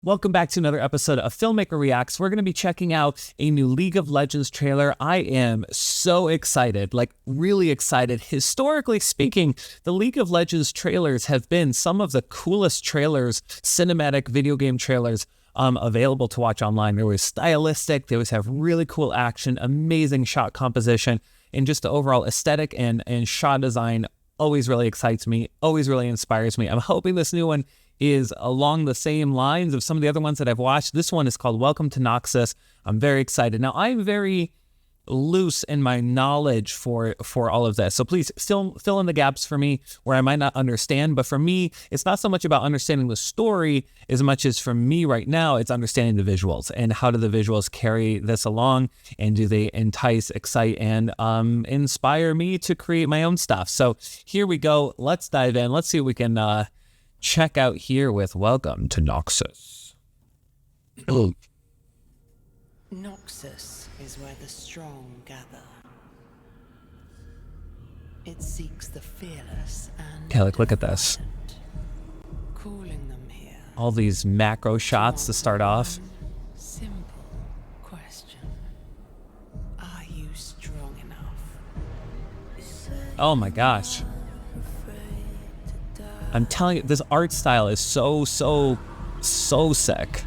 Welcome back to another episode of Filmmaker Reacts. We're going to be checking out a new League of Legends trailer. I am so excited, like really excited. Historically speaking, the League of Legends trailers have been some of the coolest trailers, cinematic video game trailers available to watch online. They were stylistic, they always have really cool action, amazing shot composition, and just the overall aesthetic and shot design always really excites me, always really inspires me. I'm hoping this new one is along the same lines of some of the other ones that I've watched. This one is called Welcome to Noxus. I'm very excited. Now, I'm very loose in my knowledge for all of this. So please still fill in the gaps for me where I might not understand. But for me, it's not so much about understanding the story as much as for me right now, it's understanding the visuals and how do the visuals carry this along, and do they entice, excite, and inspire me to create my own stuff. So here we go. Let's dive in. Let's see what we can check out here with Welcome to Noxus. Noxus is where the strong gather. It seeks the fearless and Okay, look at this. calling them here. All these macro shots to start off. Simple question. Are you strong enough? Oh my gosh. I'm telling you, this art style is so sick.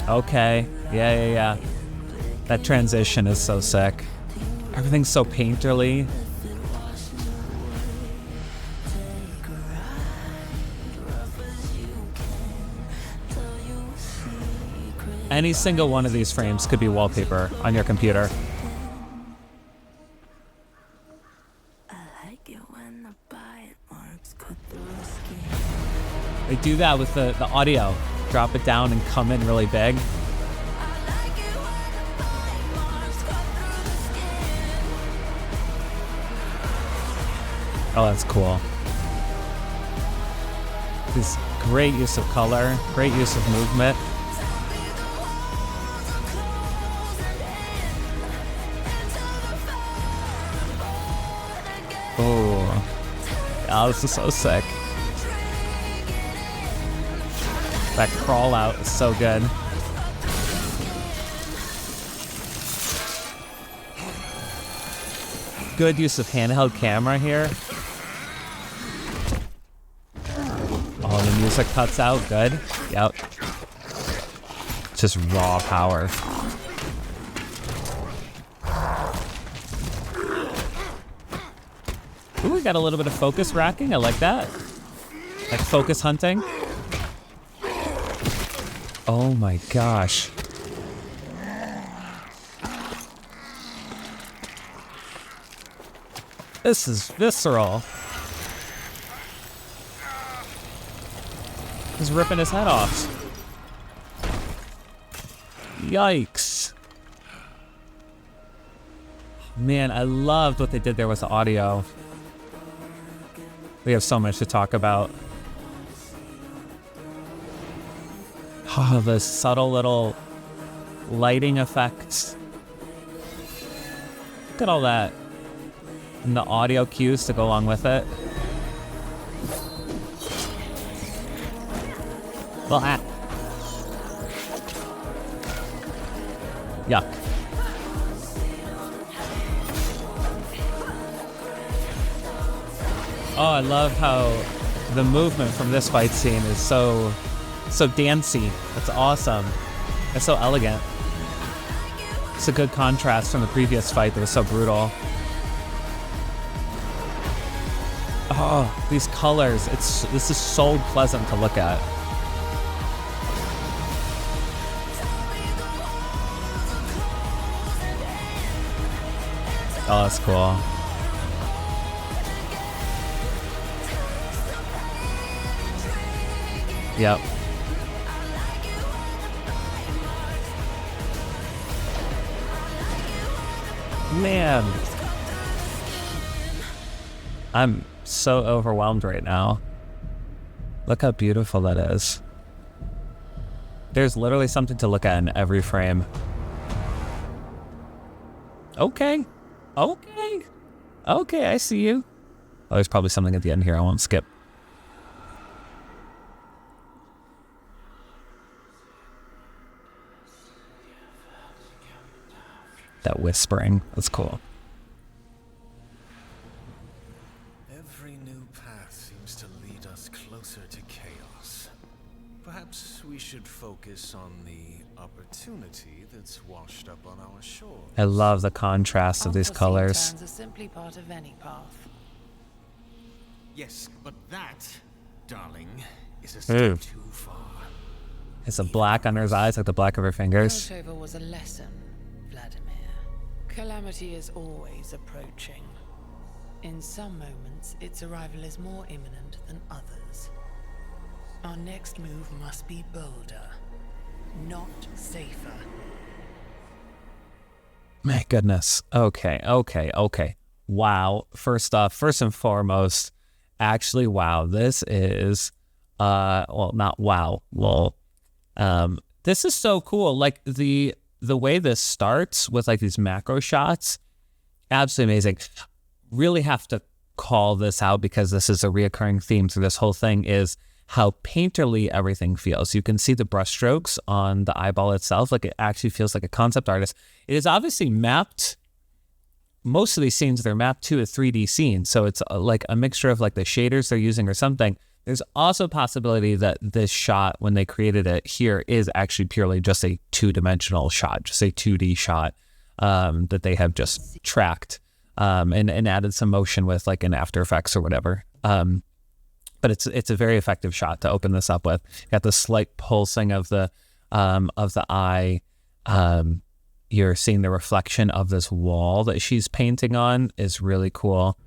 Okay, yeah. That transition is so sick. Everything's so painterly. Any single one of these frames could be wallpaper on your computer. They do that with the audio. Drop it down and come in really big. Oh, that's cool. This great use of color, great use of movement. Oh, this is so sick. That crawl out is so good. Good use of handheld camera here. Oh, the music cuts out, good. Yep. Just raw power. Ooh, we got a little bit of focus racking. I like that. Like focus hunting. Oh my gosh. This is Visceral. He's ripping his head off. Yikes. Man, I loved what they did there with the audio. We have so much to talk about. Oh, the subtle little lighting effects. Look at all that. And the audio cues to go along with it. Blah. Yuck. Oh, I love how the movement from this fight scene is so dancey. That's awesome. It's so elegant. It's a good contrast from the previous fight that was so brutal. Oh, these colors. This is so pleasant to look at. Oh, that's cool. Yep. Man. I'm so overwhelmed right now. Look how beautiful that is. There's literally something to look at in every frame. Okay. Okay. Okay, I see you. Oh, there's probably something at the end here I won't skip. That whispering. That's cool. Every new path seems to lead us closer to chaos. Perhaps we should focus on the opportunity that's washed up on our shores. I love the contrast of these Unforeseen colors. turns are simply part of any path. Yes, but that, darling, is a step too far. It's a black under his eyes, like the black of her fingers. Piltover was a lesson, Vladimir. Calamity is always approaching. In some moments, its arrival is more imminent than others. Our next move must be bolder, not safer. My goodness. Okay. Wow. First off, first and foremost, actually, wow. This is, well, not wow. Lol. This is so cool. Like the way this starts with like these macro shots, absolutely amazing. Really have to call this out because this is a reoccurring theme through this whole thing is how painterly everything feels. You can see the brushstrokes on the eyeball itself. Like it actually feels like a concept artist. It is obviously mapped. Most of these scenes, they're mapped to a 3D scene. So it's like a mixture of like the shaders they're using or something. There's also a possibility that this shot, when they created it here, is actually purely just a two-dimensional shot, just a 2D shot that they have just tracked and added some motion with like in After Effects or whatever. But it's a very effective shot to open this up with. Got the slight pulsing of the eye. You're seeing the reflection of this wall that she's painting on is really cool.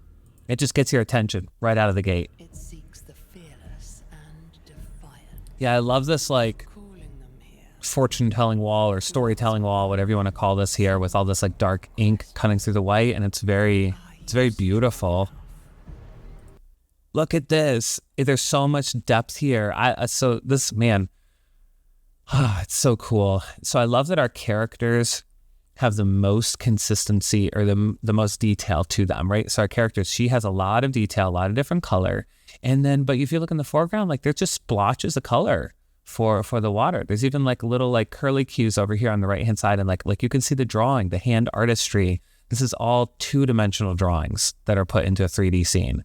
It just gets your attention right out of the gate. It seeks the fearless and defiant. Yeah, I love this like Calling them here. fortune-telling wall or storytelling wall, whatever you want to call this here, with all this like dark ink cutting through the white, and it's very beautiful. Look at this. There's so much depth here. So this, man, it's so cool. So I love that our characters have the most consistency or the most detail to them, right? So our characters, she has a lot of detail, a lot of different color. And then, but if you look in the foreground, like there's just splotches of color for the water. There's even like little like curly cues over here on the right-hand side. And like you can see the drawing, the hand artistry. This is all two-dimensional drawings that are put into a 3D scene.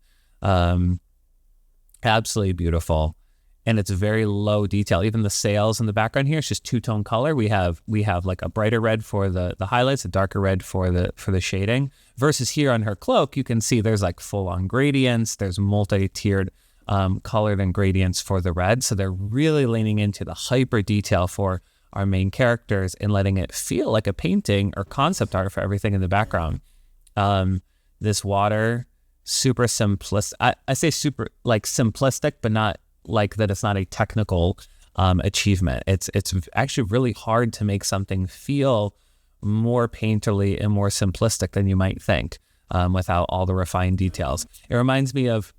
Absolutely beautiful. And it's very low detail. Even the sails in the background here, it's just two-tone color. We have like a brighter red for the highlights, a darker red for the shading. Versus here on her cloak, you can see there's like full-on gradients. There's multi-tiered colored and gradients for the red. So they're really leaning into the hyper detail for our main characters and letting it feel like a painting or concept art for everything in the background. This water, super simplistic. I say super like simplistic, but not like that it's not a technical achievement. It's actually really hard to make something feel more painterly and more simplistic than you might think without all the refined details. It reminds me of,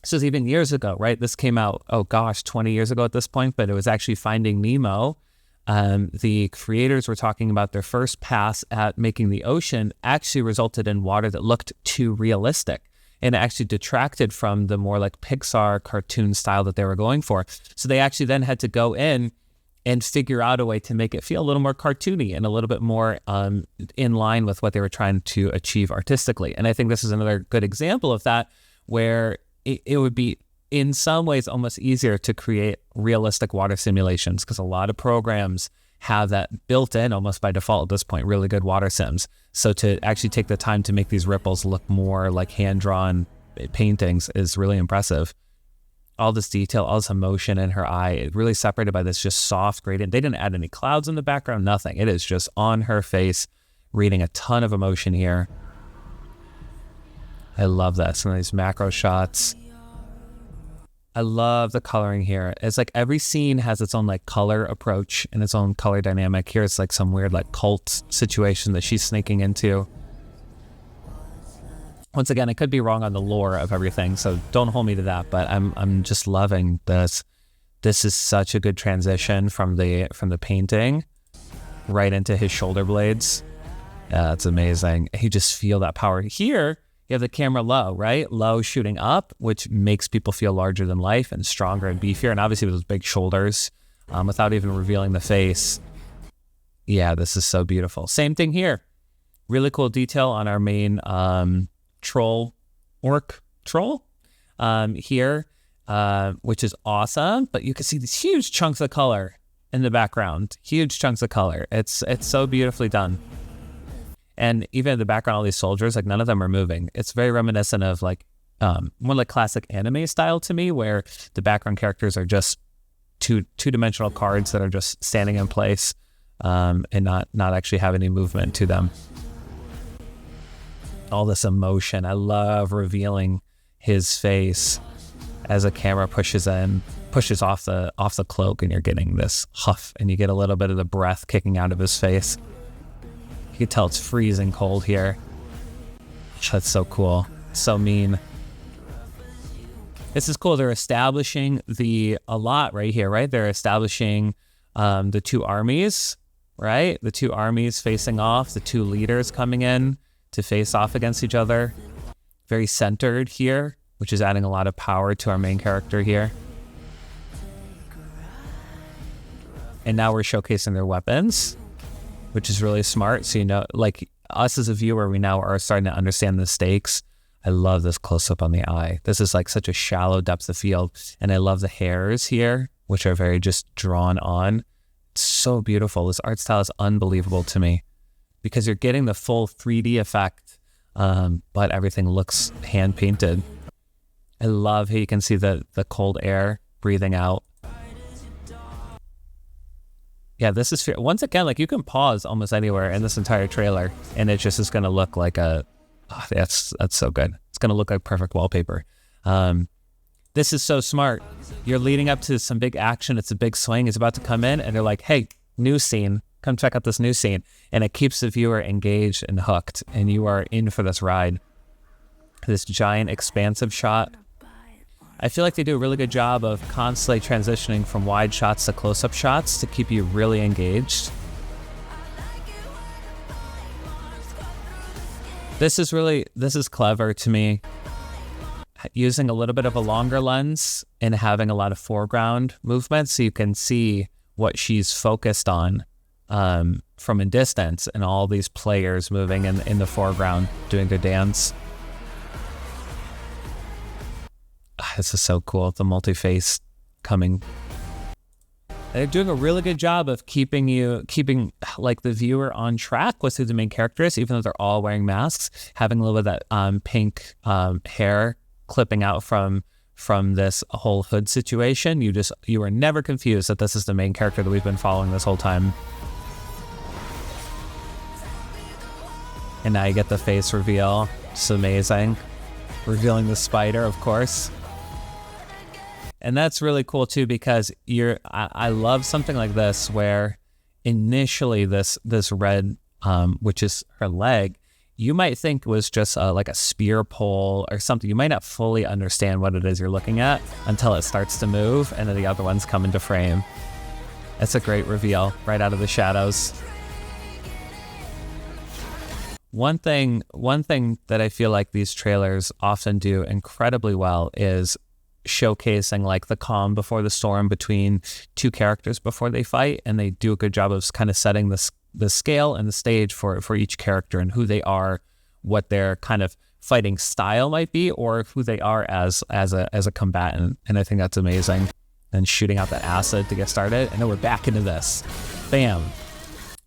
this was even years ago, right? This came out, 20 years ago at this point, but it was actually Finding Nemo. The creators were talking about their first pass at making the ocean actually resulted in water that looked too realistic. And it actually detracted from the more like Pixar cartoon style that they were going for. So they actually then had to go in and figure out a way to make it feel a little more cartoony and a little bit more in line with what they were trying to achieve artistically. And I think this is another good example of that, where it would be in some ways almost easier to create realistic water simulations, because a lot of programs have that built in almost by default at this point, really good water sims. So to actually take the time to make these ripples look more like hand-drawn paintings is really impressive. All this detail, all this emotion in her eye, really separated by this just soft gradient. They didn't add any clouds in the background, nothing. It is just on her face, reading a ton of emotion here. I love that. Some of these macro shots. I love the coloring here. It's like every scene has its own like color approach and its own color dynamic. Here it's like some weird like cult situation that she's sneaking into. Once again, I could be wrong on the lore of everything, so don't hold me to that, but I'm just loving this. This is such a good transition from the painting right into his shoulder blades. Yeah, it's amazing. You just feel that power. Here, you have the camera low, right? Low shooting up, which makes people feel larger than life and stronger and beefier. And obviously with those big shoulders, without even revealing the face. Yeah, this is so beautiful. Same thing here. Really cool detail on our main orc troll here, which is awesome. But you can see these huge chunks of color in the background. Huge chunks of color. It's so beautifully done. And even in the background, all these soldiers, like none of them are moving. It's very reminiscent of like more like classic anime style to me, where the background characters are just two-dimensional cards that are just standing in place and not actually have any movement to them. All this emotion. I love revealing his face as a camera pushes off the cloak, and you're getting this huff, and you get a little bit of the breath kicking out of his face. You can tell it's freezing cold here. That's so cool. So mean. This is cool. They're establishing a lot right here, right? They're establishing the two armies, right? The two armies facing off, the two leaders coming in to face off against each other. Very centered here, which is adding a lot of power to our main character here. And now we're showcasing their weapons, which is really smart. So, you know, like us as a viewer, we now are starting to understand the stakes. I love this close-up on the eye. This is like such a shallow depth of field. And I love the hairs here, which are very just drawn on. It's so beautiful. This art style is unbelievable to me because you're getting the full 3D effect, but everything looks hand-painted. I love how you can see the cold air breathing out. Yeah, this is, once again, like you can pause almost anywhere in this entire trailer and it just is going to look like that's so good. It's going to look like perfect wallpaper. This is so smart. You're leading up to some big action. It's a big swing. It's about to come in and they're like, hey, new scene. Come check out this new scene. And it keeps the viewer engaged and hooked. And you are in for this ride. This giant expansive shot. I feel like they do a really good job of constantly transitioning from wide shots to close-up shots to keep you really engaged. This is clever to me. Using a little bit of a longer lens and having a lot of foreground movement so you can see what she's focused on from a distance, and all these players moving in the foreground doing their dance. This is so cool. The multi-face coming. They're doing a really good job of keeping like the viewer on track with who the main character is, even though they're all wearing masks. Having a little bit of that pink hair clipping out from this whole hood situation. You are never confused that this is the main character that we've been following this whole time. And now you get the face reveal. It's amazing. Revealing the spider, of course. And that's really cool too, because I love something like this where initially this red, which is her leg, you might think was just like a spear pole or something. You might not fully understand what it is you're looking at until it starts to move and then the other ones come into frame. It's a great reveal right out of the shadows. One thing that I feel like these trailers often do incredibly well is showcasing like the calm before the storm between two characters before they fight, and they do a good job of kind of setting the scale and the stage for each character and who they are, what their kind of fighting style might be, or who they are as a combatant. And I think that's amazing. And shooting out that acid to get started, and then we're back into this. Bam.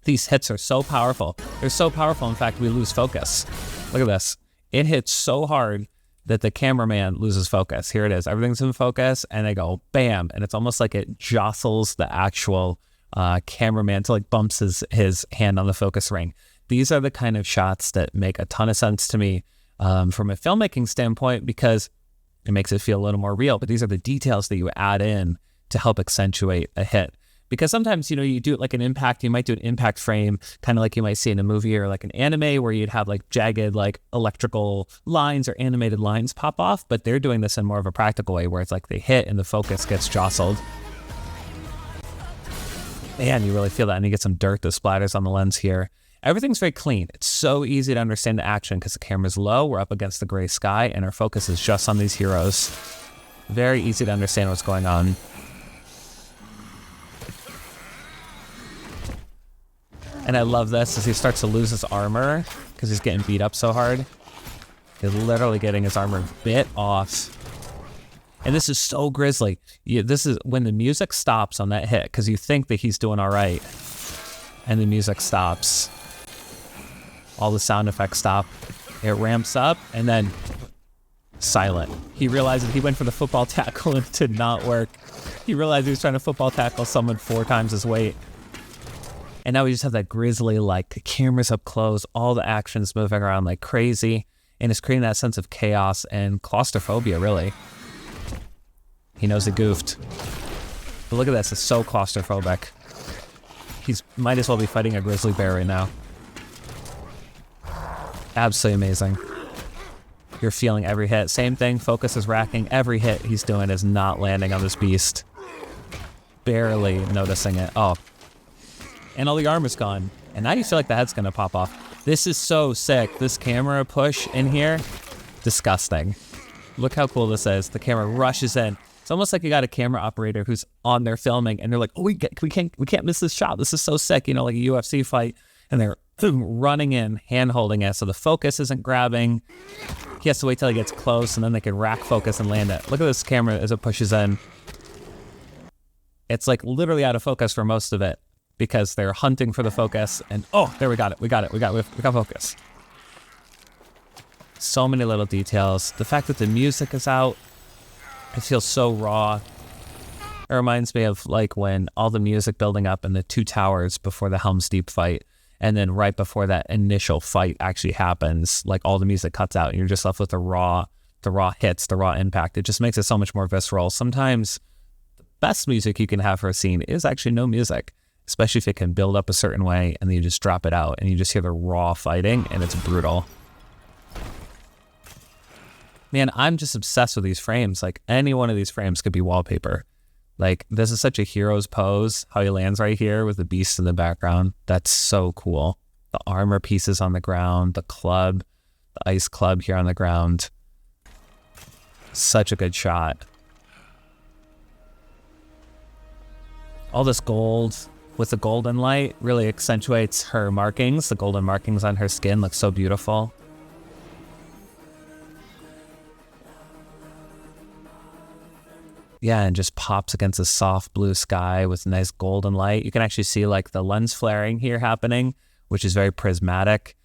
These hits are so powerful. They're so powerful, in fact, we lose focus. Look at this. It hits so hard that the cameraman loses focus. Here it is. Everything's in focus, and they go bam, and it's almost like it jostles the actual cameraman to like bumps his hand on the focus ring. These are the kind of shots that make a ton of sense to me from a filmmaking standpoint, because it makes it feel a little more real. But these are the details that you add in to help accentuate a hit. Because sometimes, you know, you do like an impact, you might do an impact frame, kind of like you might see in a movie or like an anime where you'd have like jagged, like electrical lines or animated lines pop off, but they're doing this in more of a practical way where it's like they hit and the focus gets jostled. Man, you really feel that, and you get some dirt that splatters on the lens here. Everything's very clean. It's so easy to understand the action because the camera's low, we're up against the gray sky, and our focus is just on these heroes. Very easy to understand what's going on. And I love this as he starts to lose his armor because he's getting beat up so hard. He's literally getting his armor bit off. And this is so grisly. This is when the music stops on that hit because you think that he's doing all right. And the music stops. All the sound effects stop. It ramps up and then silent. He realized that he went for the football tackle and it did not work. He realized he was trying to football tackle someone 4 times his weight. And now we just have that grisly, like, cameras up close, all the actions moving around like crazy. And it's creating that sense of chaos and claustrophobia, really. He knows he goofed. But look at this, it's so claustrophobic. He's might as well be fighting a grizzly bear right now. Absolutely amazing. You're feeling every hit. Same thing, focus is racking. Every hit he's doing is not landing on this beast. Barely noticing it. Oh. And all the armor's gone. And now you feel like the head's gonna pop off. This is so sick. This camera push in here, disgusting. Look how cool this is. The camera rushes in. It's almost like you got a camera operator who's on there filming and they're like, oh, we can't miss this shot. This is so sick, you know, like a UFC fight. And they're running in, hand holding it. So the focus isn't grabbing. He has to wait till he gets close and then they can rack focus and land it. Look at this camera as it pushes in. It's like literally out of focus for most of it because they're hunting for the focus and oh, there we got it. We got focus. So many little details. The fact that the music is out, it feels so raw. It reminds me of like when all the music building up in the 2 towers before the Helm's Deep fight. And then right before that initial fight actually happens, like all the music cuts out and you're just left with the raw hits, the raw impact. It just makes it so much more visceral. Sometimes the best music you can have for a scene is actually no music, especially if it can build up a certain way and then you just drop it out and you just hear the raw fighting and it's brutal. Man, I'm just obsessed with these frames. Like any one of these frames could be wallpaper. Like this is such a hero's pose, how he lands right here with the beast in the background. That's so cool. The armor pieces on the ground, the club, the ice club here on the ground. Such a good shot. All this gold with the golden light really accentuates her markings. The golden markings on her skin look so beautiful. Yeah, and just pops against a soft blue sky with nice golden light. You can actually see like the lens flaring here happening, which is very prismatic,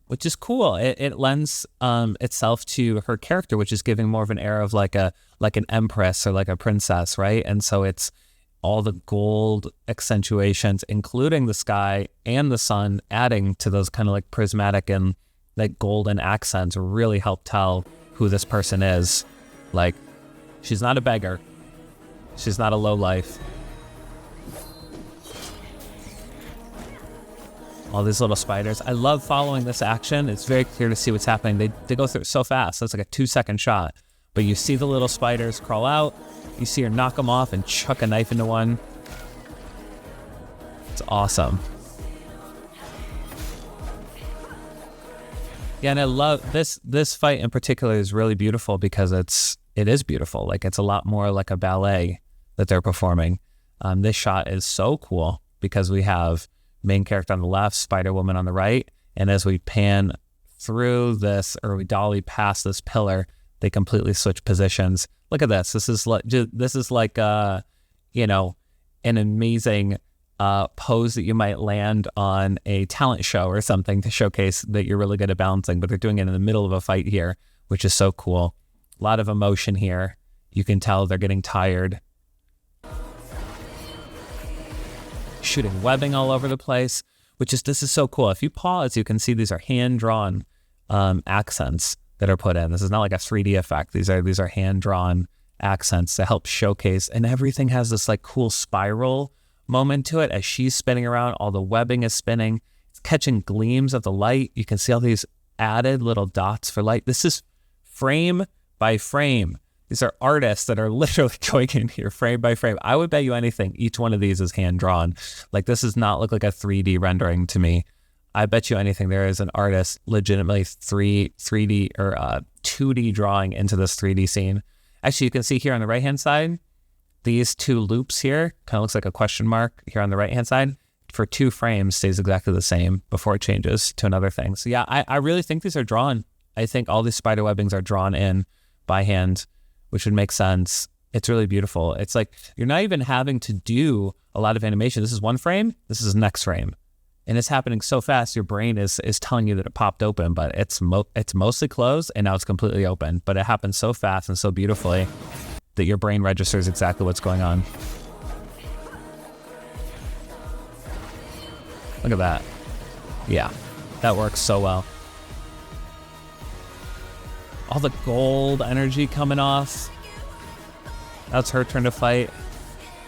which is cool. It lends itself to her character, which is giving more of an air of like an empress or like a princess, right? And so it's all the gold accentuations, including the sky and the sun, adding to those kind of like prismatic and like golden accents really help tell who this person is. Like, she's not a beggar. She's not a lowlife. All these little spiders. I love following this action. It's very clear to see what's happening. They go through it so fast. It's like a 2-second shot. But you see the little spiders crawl out. You see her knock them off and chuck a knife into one. It's awesome. Yeah, and I love this fight in particular is really beautiful because it is beautiful. Like it's a lot more like a ballet that they're performing. This shot is so cool because we have main character on the left, Spider-Woman on the right. And as we pan through this or we dolly past this pillar, they completely switch positions. Look at this. This is like you know, an amazing pose that you might land on a talent show or something to showcase that you're really good at balancing, but they're doing it in the middle of a fight here, which is so cool. A lot of emotion here. You can tell they're getting tired. Shooting webbing all over the place, this is so cool. If you pause, you can see these are hand-drawn accents that are put in. This is not like a 3D effect. These are hand-drawn accents to help showcase, and everything has this like cool spiral moment to it as she's spinning around. All the webbing is spinning. It's catching gleams of the light. You can see all these added little dots for light. This is frame by frame. These are artists that are literally going in here frame by frame. I would bet you anything, each one of these is hand-drawn. Like this does not look like a 3D rendering to me. I bet you anything there is an artist legitimately 3D or 2D drawing into this 3D scene. Actually, you can see here on the right-hand side, these two loops here, kind of looks like a question mark here on the right-hand side, for 2 frames stays exactly the same before it changes to another thing. So yeah, I really think these are drawn. I think all these spider webbings are drawn in by hand, which would make sense. It's really beautiful. It's like you're not even having to do a lot of animation. This is 1 frame, this is next frame. And it's happening so fast, your brain is telling you that it popped open, but it's mostly closed and now it's completely open. But it happens so fast and so beautifully that your brain registers exactly what's going on. Look at that. Yeah, that works so well. All the gold energy coming off. That's her turn to fight.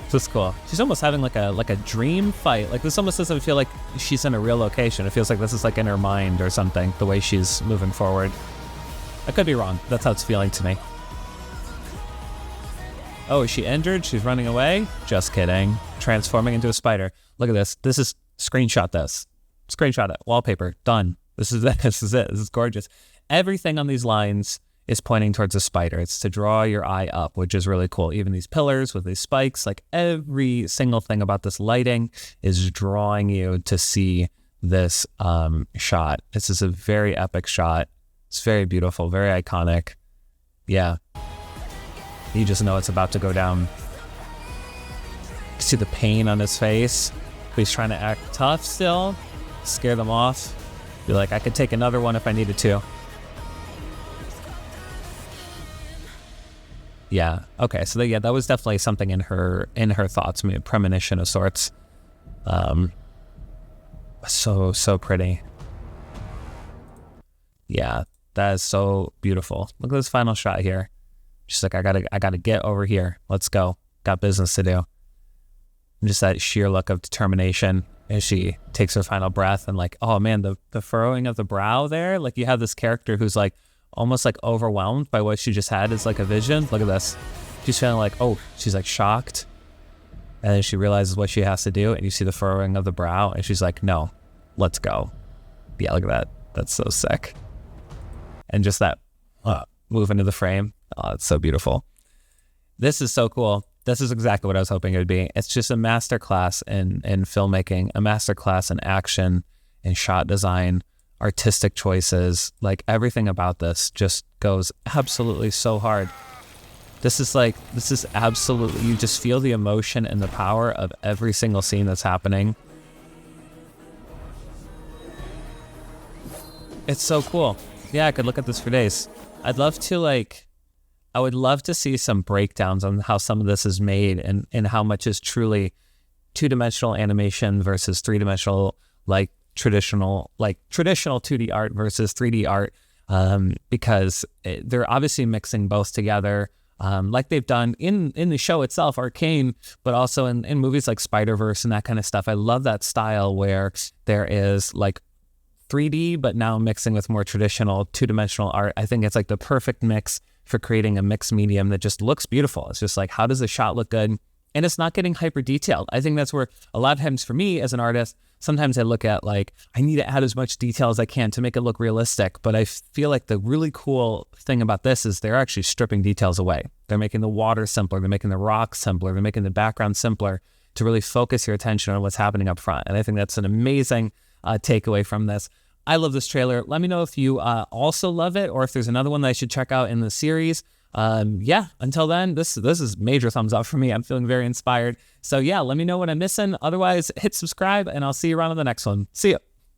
This is cool. She's almost having like a dream fight. Like this almost doesn't feel like she's in a real location. It feels like this is like in her mind or something, the way she's moving forward. I could be wrong. That's how it's feeling to me. Oh, is she injured? She's running away? Just kidding. Transforming into a spider. Look at this. This is, screenshot this. Screenshot it. Wallpaper. Done. This is it. This is it. This is gorgeous. Everything on these lines is pointing towards a spider. It's to draw your eye up, which is really cool. Even these pillars with these spikes, like every single thing about this lighting is drawing you to see this shot. This is a very epic shot. It's very beautiful, very iconic. Yeah. You just know it's about to go down. You see the pain on his face. He's trying to act tough still, scare them off. Be like, I could take another one if I needed to. Yeah. Okay. So yeah, that was definitely something in her thoughts, maybe a premonition of sorts. So pretty. Yeah, that is so beautiful. Look at this final shot here. She's like, I gotta get over here. Let's go. Got business to do. And just that sheer look of determination as she takes her final breath and like, oh man, the furrowing of the brow there. Like you have this character who's like almost like overwhelmed by what she just had as like a vision. Look at this. She's feeling like, oh, she's like shocked. And then she realizes what she has to do. And you see the furrowing of the brow. And she's like, no, let's go. Yeah, look at that. That's so sick. And just that move into the frame. Oh, it's so beautiful. This is so cool. This is exactly what I was hoping it would be. It's just a masterclass in filmmaking, a masterclass in action, in shot design, artistic choices. Like everything about this just goes absolutely so hard. This is absolutely, you just feel the emotion and the power of every single scene that's happening. It's so cool. Yeah, I could look at this for days. I would love to see some breakdowns on how some of this is made and how much is truly two-dimensional animation versus three-dimensional, traditional 2D art versus 3D art, because they're obviously mixing both together, like they've done in the show itself, Arcane, but also in movies like Spider-Verse and that kind of stuff. I love that style where there is like 3D, but now mixing with more traditional two-dimensional art. I think it's like the perfect mix for creating a mixed medium that just looks beautiful. It's just like, how does the shot look good? And it's not getting hyper detailed. I think that's where a lot of times for me as an artist, sometimes I look at like, I need to add as much detail as I can to make it look realistic. But I feel like the really cool thing about this is they're actually stripping details away. They're making the water simpler. They're making the rocks simpler. They're making the background simpler to really focus your attention on what's happening up front. And I think that's an amazing takeaway from this. I love this trailer. Let me know if you also love it or if there's another one that I should check out in the series. Yeah, until then, this is major thumbs up for me. I'm feeling very inspired. So yeah, let me know what I'm missing. Otherwise, hit subscribe and I'll see you around on the next one. See ya.